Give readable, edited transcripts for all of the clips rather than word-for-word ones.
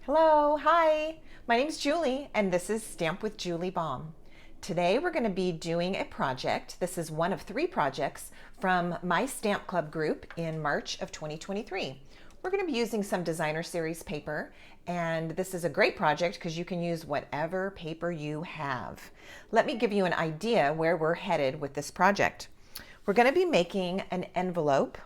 Hello, hi. My name's Julie and this is Stamp with Julie Baum. Today we're going to be doing a project. This is one of 3 projects from my Stamp Club group in March of 2023. We're going to be using some designer series paper, and this is a great project because you can use whatever paper you have. Let me give you an idea where we're headed with this project. We're going to be making an envelope.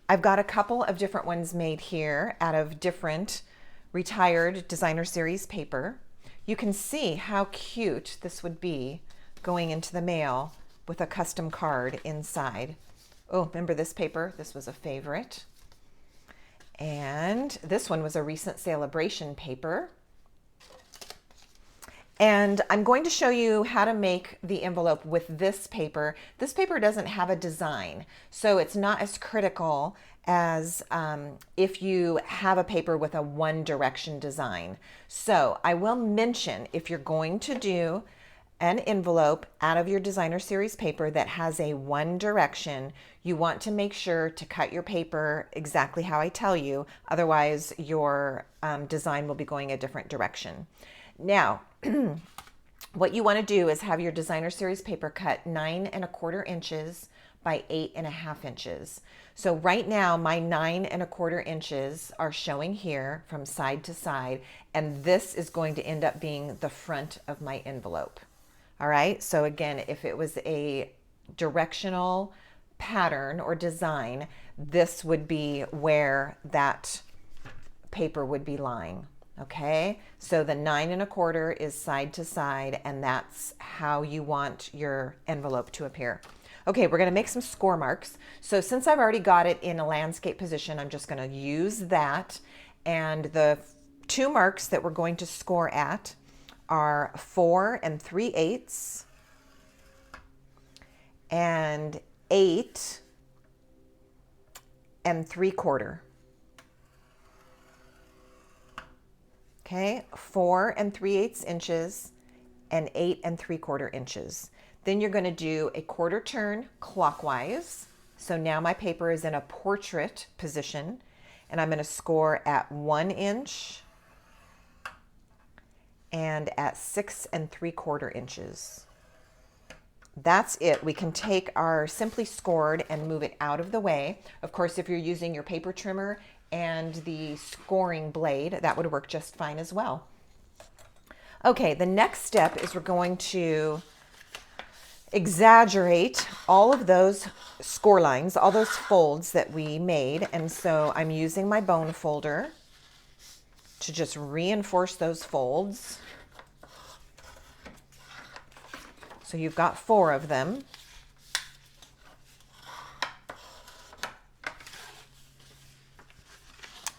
I've got a couple of different ones made here out of different retired designer series paper. You can see how cute this would be going into the mail with a custom card inside. Oh, remember this paper? This was a favorite. And this one was a recent celebration paper. And I'm going to show you how to make the envelope with this paper. This paper doesn't have a design, so it's not as critical as if you have a paper with a one direction design. So I will mention, if you're going to do an envelope out of your designer series paper that has a one direction, you want to make sure to cut your paper exactly how I tell you. Otherwise, your design will be going a different direction. Now, what you want to do is have your designer series paper cut 9 1/4 inches by 8 1/2 inches. So right now my 9 1/4 inches are showing here from side to side, and this is going to end up being the front of my envelope. All right, so again, if it was a directional pattern or design, this would be where that paper would be lying. Okay, so the 9 1/4 is side to side, and that's how you want your envelope to appear. Okay, we're going to make some score marks. So since I've already got it in a landscape position, I'm just going to use that. And the 2 marks that we're going to score at are 4 3/8 and 8 3/4. Okay, 4 3/8 inches and 8 3/4 inches. Then you're going to do a 1/4 turn clockwise. So now my paper is in a portrait position, and I'm going to score at 1 inch and at 6 3/4 inches. That's it. We can take our simply scored and move it out of the way. Of course, if you're using your paper trimmer and the scoring blade, that would work just fine as well. Okay, the next step is we're going to exaggerate all of those score lines, all those folds that we made. And so I'm using my bone folder to just reinforce those folds. So you've got 4 of them.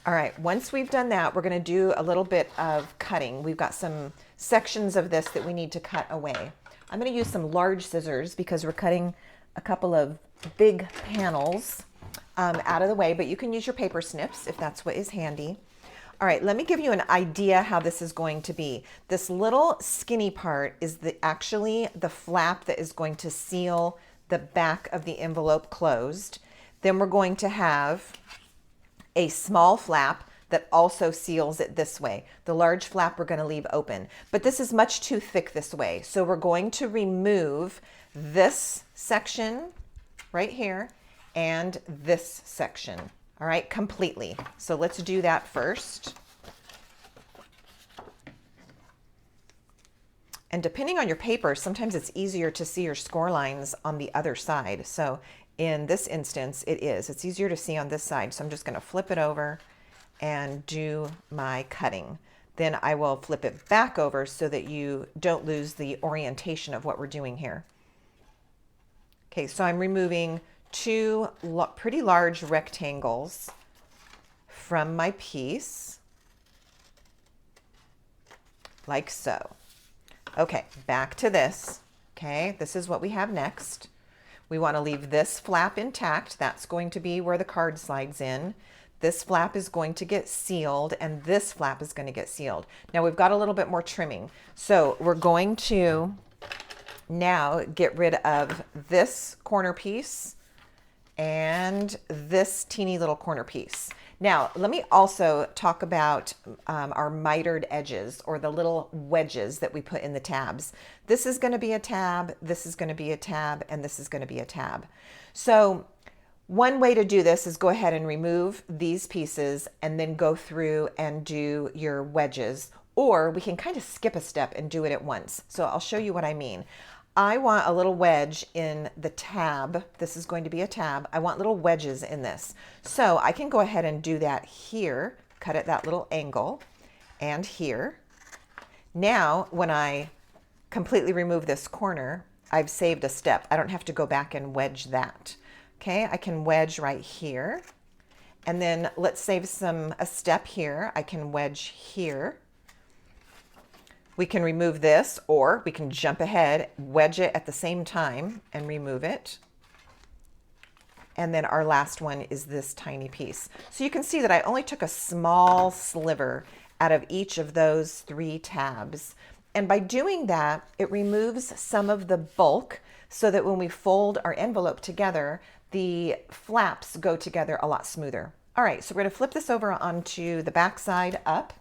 All right, once we've done that, we're going to do a little bit of cutting. We've got some sections of this that we need to cut away. I'm going to use some large scissors because we're cutting a couple of big panels out of the way, but you can use your paper snips if that's what is handy. All right, let me give you an idea how this is going to be. This little skinny part is actually the flap that is going to seal the back of the envelope closed. Then we're going to have a small flap that also seals it this way. The large flap we're going to leave open, but this is much too thick this way. So we're going to remove this section right here and this section, all right, completely. So let's do that first. And depending on your paper, sometimes it's easier to see your score lines on the other side. So in this instance, it's easier to see on this side. So I'm just going to flip it over and do my cutting. Then I will flip it back over so that you don't lose the orientation of what we're doing here. Okay, so I'm removing 2 pretty large rectangles from my piece, like so. Okay, back to this. Okay, this is what we have next. We want to leave this flap intact. That's going to be where the card slides in. This flap is going to get sealed, and this flap is going to get sealed. Now we've got a little bit more trimming. So we're going to now get rid of this corner piece and this teeny little corner piece. Now, let me also talk about our mitered edges, or the little wedges that we put in the tabs. This is going to be a tab, this is going to be a tab, and this is going to be a tab. So one way to do this is go ahead and remove these pieces and then go through and do your wedges, or we can kind of skip a step and do it at once. So I'll show you what I mean. I want a little wedge in the tab. This is going to be a tab. I want little wedges in this. So I can go ahead and do that here, cut at that little angle, and here. Now, when I completely remove this corner, I've saved a step. I don't have to go back and wedge that. Okay, I can wedge right here. And then let's save a step here. I can wedge here. We can remove this, or we can jump ahead, wedge it at the same time and remove it. And then our last one is this tiny piece. So you can see that I only took a small sliver out of each of those 3 tabs. And by doing that, it removes some of the bulk so that when we fold our envelope together, the flaps go together a lot smoother. All right, so we're going to flip this over onto the back side up.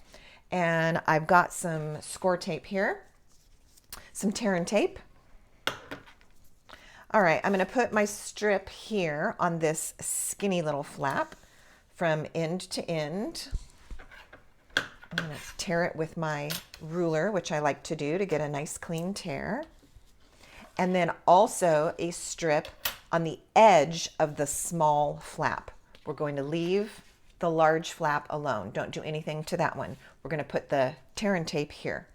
And I've got some score tape here, some tear and tape. All right, I'm going to put my strip here on this skinny little flap from end to end. I'm going to tear it with my ruler, which I like to do to get a nice clean tear. And then also a strip on the edge of the small flap. We're going to leave the large flap alone. Don't do anything to that one. We're going to put the tear and tape here.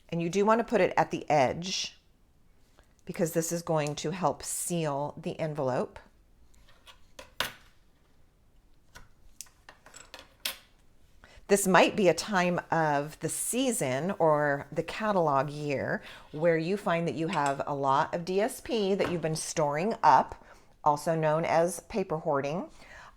And you do want to put it at the edge because this is going to help seal the envelope. This might be a time of the season or the catalog year where you find that you have a lot of DSP that you've been storing up, also known as paper hoarding.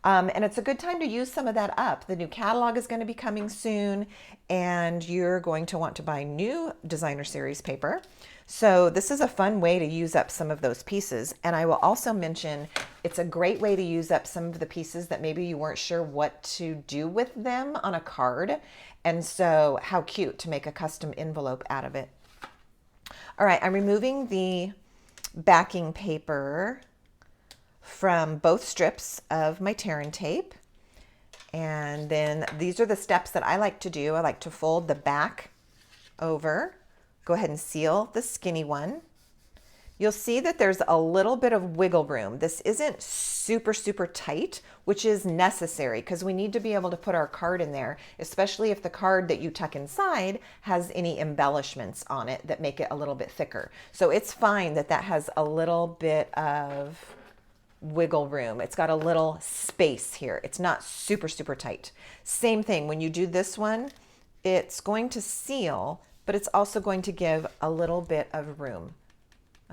And it's a good time to use some of that up. The new catalog is going to be coming soon, and you're going to want to buy new designer series paper. So this is a fun way to use up some of those pieces. And I will also mention it's a great way to use up some of the pieces that maybe you weren't sure what to do with them on a card. And so how cute to make a custom envelope out of it. All right, I'm removing the backing paper from both strips of my tear and tape. And then these are the steps that I like to do. I like to fold the back over, go ahead and seal the skinny one. You'll see that there's a little bit of wiggle room. This isn't super, super tight, which is necessary because we need to be able to put our card in there, especially if the card that you tuck inside has any embellishments on it that make it a little bit thicker. So it's fine that that has a little bit of wiggle room. It's got a little space here. It's not super, super tight. Same thing when you do this one, it's going to seal, but it's also going to give a little bit of room.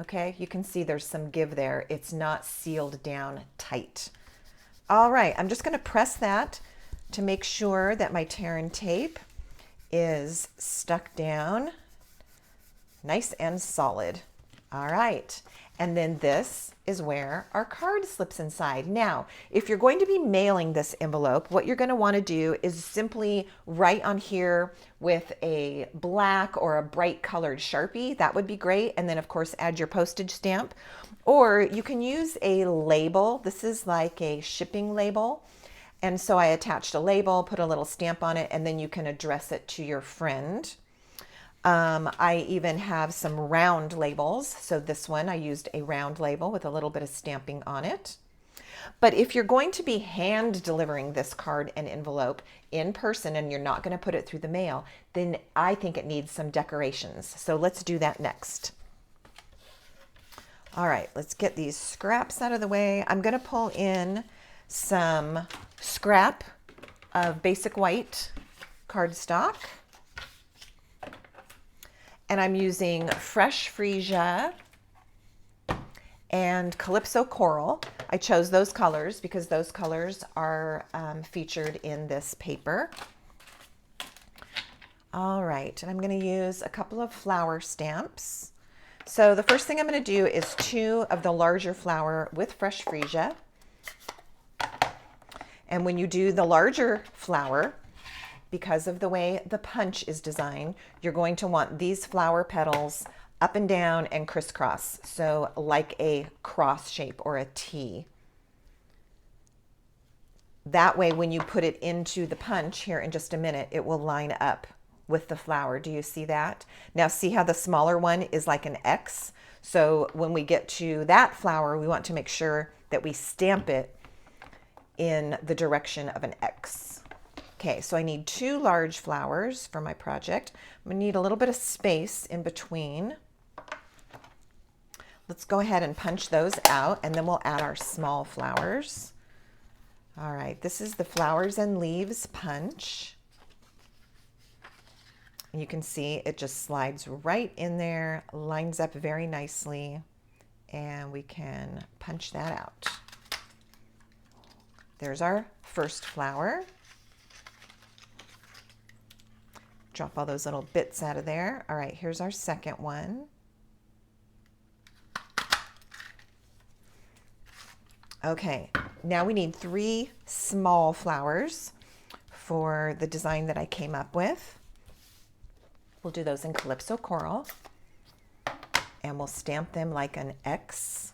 Okay, you can see there's some give there. It's not sealed down tight. All right, I'm just going to press that to make sure that my tear and tape is stuck down nice and solid. All right, and then this is where our card slips inside. Now, if you're going to be mailing this envelope, what you're going to want to do is simply write on here with a black or a bright colored Sharpie. That would be great. And then of course, add your postage stamp, or you can use a label. This is like a shipping label. And so I attached a label, put a little stamp on it, and then you can address it to your friend. I even have some round labels. So this one, I used a round label with a little bit of stamping on it. But if you're going to be hand delivering this card and envelope in person and you're not going to put it through the mail, then I think it needs some decorations. So let's do that next. All right, let's get these scraps out of the way. I'm going to pull in some scrap of basic white cardstock. And I'm using fresh freesia and Calypso Coral. I chose those colors because those colors are featured in this paper. All right, and I'm going to use a couple of flower stamps. So the first thing I'm going to do is 2 of the larger flower with fresh freesia. And when you do the larger flower, because of the way the punch is designed, you're going to want these flower petals up and down and crisscross. So like a cross shape or a T. That way, when you put it into the punch here in just a minute, it will line up with the flower. Do you see that? Now see how the smaller one is like an X? So when we get to that flower, we want to make sure that we stamp it in the direction of an X. Okay, so I need 2 large flowers for my project. I'm gonna need a little bit of space in between. Let's go ahead and punch those out, and then we'll add our small flowers. All right, this is the flowers and leaves punch. You can see it just slides right in there, lines up very nicely, and we can punch that out. There's our first flower. Drop all those little bits out of there. All right, here's our second one. Okay, now we need 3 small flowers for the design that I came up with. We'll do those in Calypso Coral, and we'll stamp them like an X.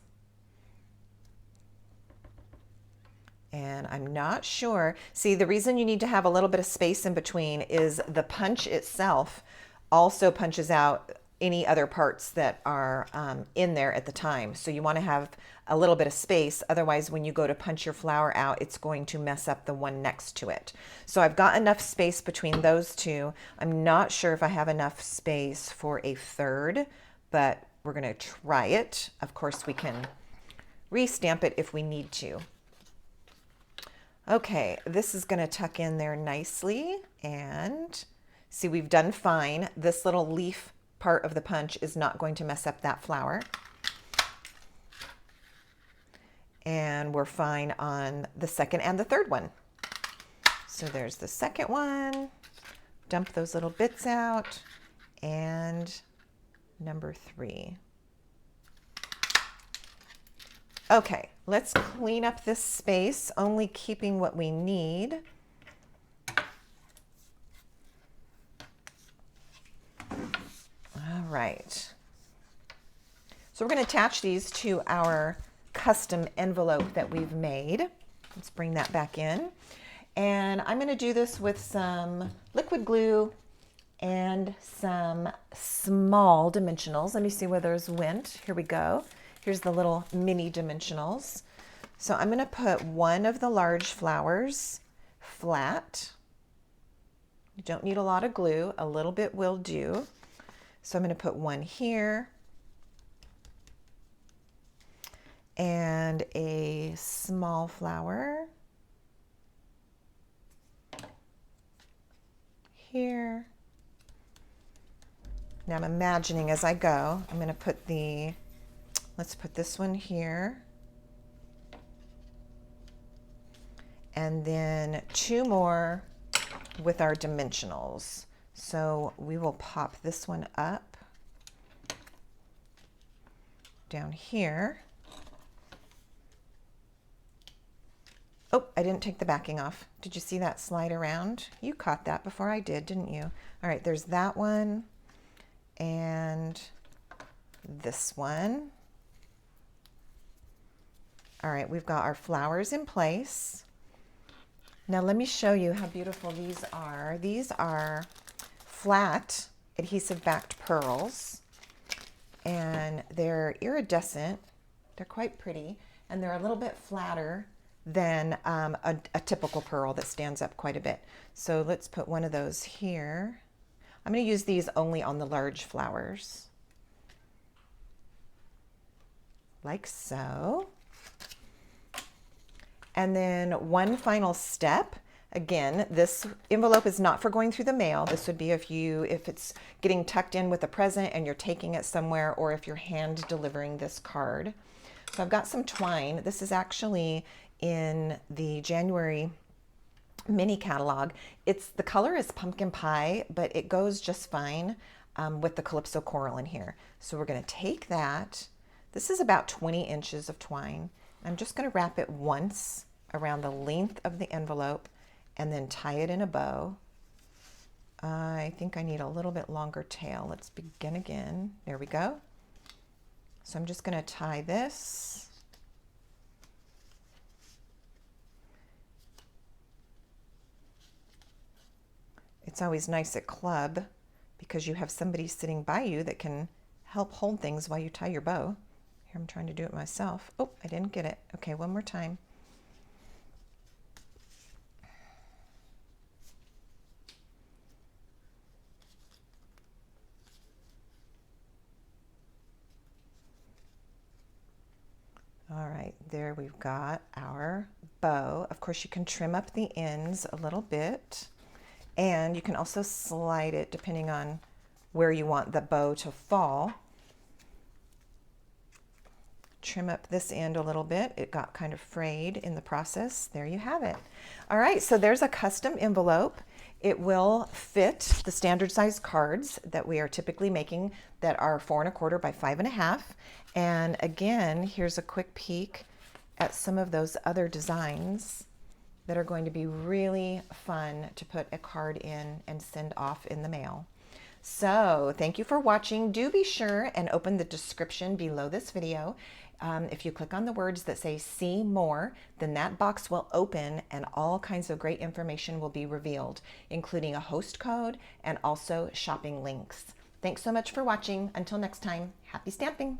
And I'm not sure. See, the reason you need to have a little bit of space in between is the punch itself also punches out any other parts that are in there at the time. So you want to have a little bit of space. Otherwise, when you go to punch your flower out, it's going to mess up the one next to it. So I've got enough space between those 2. I'm not sure if I have enough space for a third, but we're going to try it. Of course, we can re-stamp it if we need to. Okay, this is going to tuck in there nicely, and see, we've done fine. This little leaf part of the punch is not going to mess up that flower. And we're fine on the second and the third one. So there's the second one. Dump those little bits out, and number 3. Okay, let's clean up this space, only keeping what we need. All right. So we're going to attach these to our custom envelope that we've made. Let's bring that back in. And I'm going to do this with some liquid glue and some small dimensionals. Let me see where those went. Here we go. Here's the little mini dimensionals. So I'm going to put one of the large flowers flat. You don't need a lot of glue. A little bit will do. So I'm going to put one here and a small flower here. Now I'm imagining as I go, I'm going to put let's put this one here. And then 2 more with our dimensionals. So we will pop this one up down here. Oh, I didn't take the backing off. Did you see that slide around? You caught that before I did, didn't you? All right, there's that one and this one. All right, we've got our flowers in place. Now let me show you how beautiful these are. These are flat adhesive backed pearls, and they're iridescent. They're quite pretty, and they're a little bit flatter than a typical pearl that stands up quite a bit. So let's put one of those here. I'm going to use these only on the large flowers, like so. And then one final step. Again, this envelope is not for going through the mail. This would be if it's getting tucked in with a present and you're taking it somewhere, or if you're hand delivering this card. So I've got some twine. This is actually in the January mini catalog. The color is pumpkin pie, but it goes just fine with the Calypso Coral in here. So we're going to take that. This is about 20 inches of twine. I'm just going to wrap it once around the length of the envelope and then tie it in a bow. I think I need a little bit longer tail. Let's begin again. There we go. So I'm just going to tie this. It's always nice at club because you have somebody sitting by you that can help hold things while you tie your bow. Here I'm trying to do it myself. Oh, I didn't get it. Okay, one more time. All right, there we've got our bow. Of course, you can trim up the ends a little bit, and you can also slide it depending on where you want the bow to fall. Trim up this end a little bit. It got kind of frayed in the process. There you have it. All right, so there's a custom envelope. It will fit the standard size cards that we are typically making that are 4 1/4 by 5 1/2. And again, here's a quick peek at some of those other designs that are going to be really fun to put a card in and send off in the mail. So thank you for watching. Do be sure and open the description below this video. If you click on the words that say see more, then that box will open and all kinds of great information will be revealed, including a host code and also shopping links. Thanks so much for watching. Until next time, happy stamping.